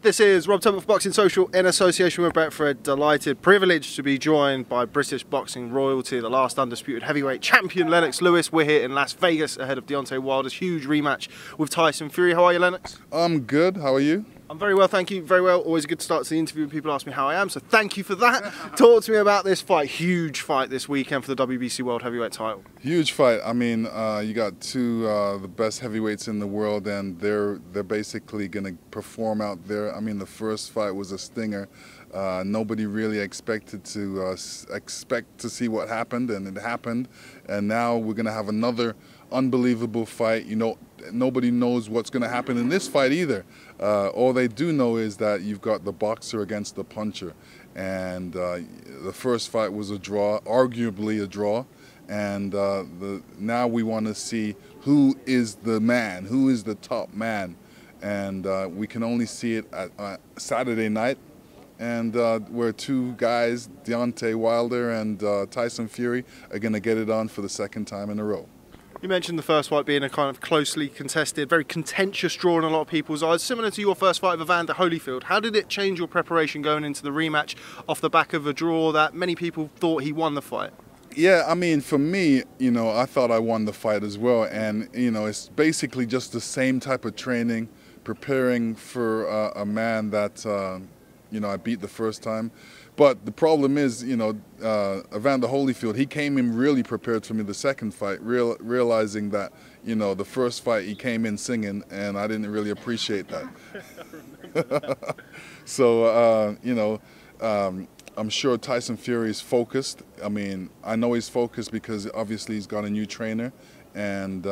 This is Rob Temple for Boxing Social in association with Betfred. Delighted, privileged to be joined by British boxing royalty, the last undisputed heavyweight champion Lennox Lewis. We're here in Las Vegas ahead of Deontay Wilder's huge rematch with Tyson Fury. How are you, Lennox? I'm good. How are you? I'm very well, thank you. Very well. Always a good start to the interview when people ask me how I am, so thank you for that. Talk to me about this fight. Huge fight this weekend for the WBC World Heavyweight title. Huge fight. I mean, you got two the best heavyweights in the world, and they're basically going to perform out there. I mean, the first fight was a stinger. Nobody really expected to see what happened, and it happened. And now we're going to have another unbelievable fight. You know, nobody knows what's going to happen in this fight either. All they do know is that you've got the boxer against the puncher, and the first fight was a draw, arguably a draw. And now we want to see who is the man, who is the top man, and we can only see it at Saturday night. And where two guys, Deontay Wilder and Tyson Fury, are going to get it on for the second time in a row. You mentioned the first fight being a kind of closely contested, very contentious draw in a lot of people's eyes, similar to your first fight with Evander Holyfield. How did it change your preparation going into the rematch off the back of a draw that many people thought he won the fight? Yeah, I mean, for me, you know, I thought I won the fight as well. And, you know, it's basically just the same type of training, preparing for a man that, you know, I beat the first time. But the problem is, you know, Evander Holyfield, he came in really prepared for me the second fight, realizing that, you know, the first fight he came in singing, and I didn't really appreciate that. So, you know, I'm sure Tyson Fury is focused. I mean, I know he's focused because obviously he's got a new trainer, and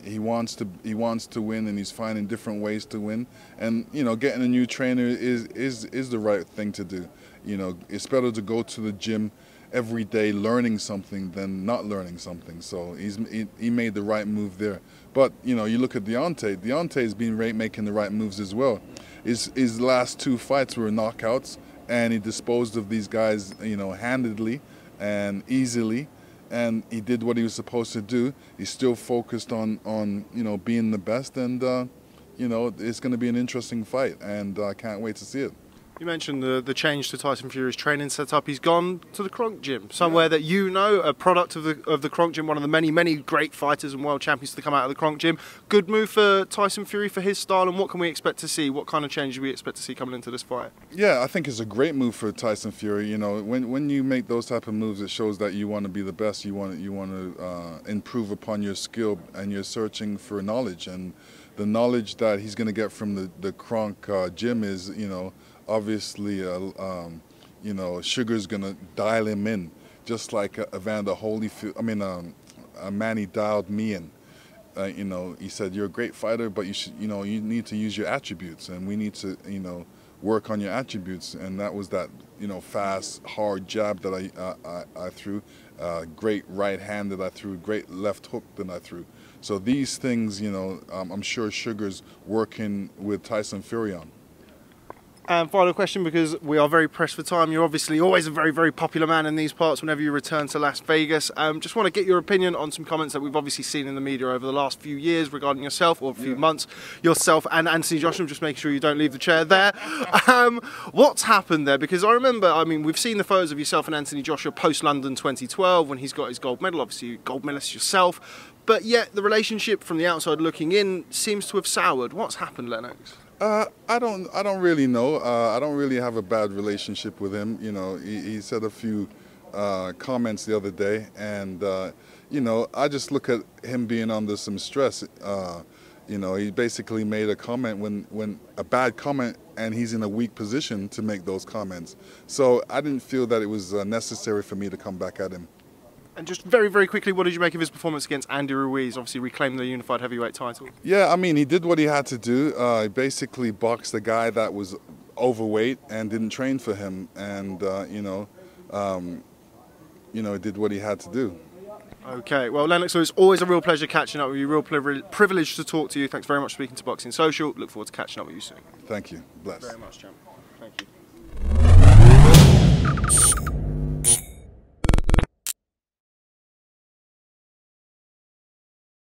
he wants to win, and he's finding different ways to win. And you know, getting a new trainer is the right thing to do. You know, it's better to go to the gym every day learning something than not learning something. So he made the right move there. But you know, you look at Deontay. Deontay's been making the right moves as well. His last two fights were knockouts, and he disposed of these guys, you know, handedly and easily. And he did what he was supposed to do. He's still focused on you know, being the best, and you know, it's going to be an interesting fight, and I can't wait to see it. You mentioned the change to Tyson Fury's training setup. He's gone to the Kronk Gym, somewhere that you know, a product of the Kronk Gym, one of the many great fighters and world champions to come out of the Kronk Gym. Good move for Tyson Fury for his style, and what can we expect to see? What kind of change do we expect to see coming into this fight? Yeah, I think it's a great move for Tyson Fury. You know, when you make those type of moves, it shows that you want to be the best. You want to improve upon your skill, and you're searching for knowledge. And the knowledge that he's going to get from the Kronk Gym is, you know, obviously, you know, Sugar's going to dial him in, just like Evander Holyfield. I mean, Manny dialed me in. You know, he said, "You're a great fighter, but you know, you need to use your attributes, and we need to, you know, work on your attributes." And that was that, you know, fast, hard jab that I threw, great right hand that I threw, great left hook that I threw. So these things, you know, I'm sure Sugar's working with Tyson Fury on. And final question, because we are very pressed for time. You're obviously always a very popular man in these parts whenever you return to Las Vegas. Just want to get your opinion on some comments that we've obviously seen in the media over the last few years regarding yourself, or a few months, yourself and Anthony Joshua. Just making sure you don't leave the chair there. What's happened there? Because I remember, I mean, we've seen the photos of yourself and Anthony Joshua post-London 2012 when he's got his gold medal, obviously gold medalist yourself. But yet the relationship from the outside looking in seems to have soured. What's happened, Lennox? I don't really know. I don't really have a bad relationship with him. You know, he said a few comments the other day, and you know, I just look at him being under some stress. You know, he basically made a comment when a bad comment, and he's in a weak position to make those comments. So I didn't feel that it was necessary for me to come back at him. And just very quickly, what did you make of his performance against Andy Ruiz? Obviously reclaimed the unified heavyweight title. Yeah, I mean, he did what he had to do. He basically boxed a guy that was overweight and didn't train for him, and you know, he did what he had to do. Okay, well, Lennox, it's always a real pleasure catching up with you. Real privilege to talk to you. Thanks very much for speaking to Boxing Social. Look forward to catching up with you soon. Thank you. Bless. Thank you very much, champ. Thank you.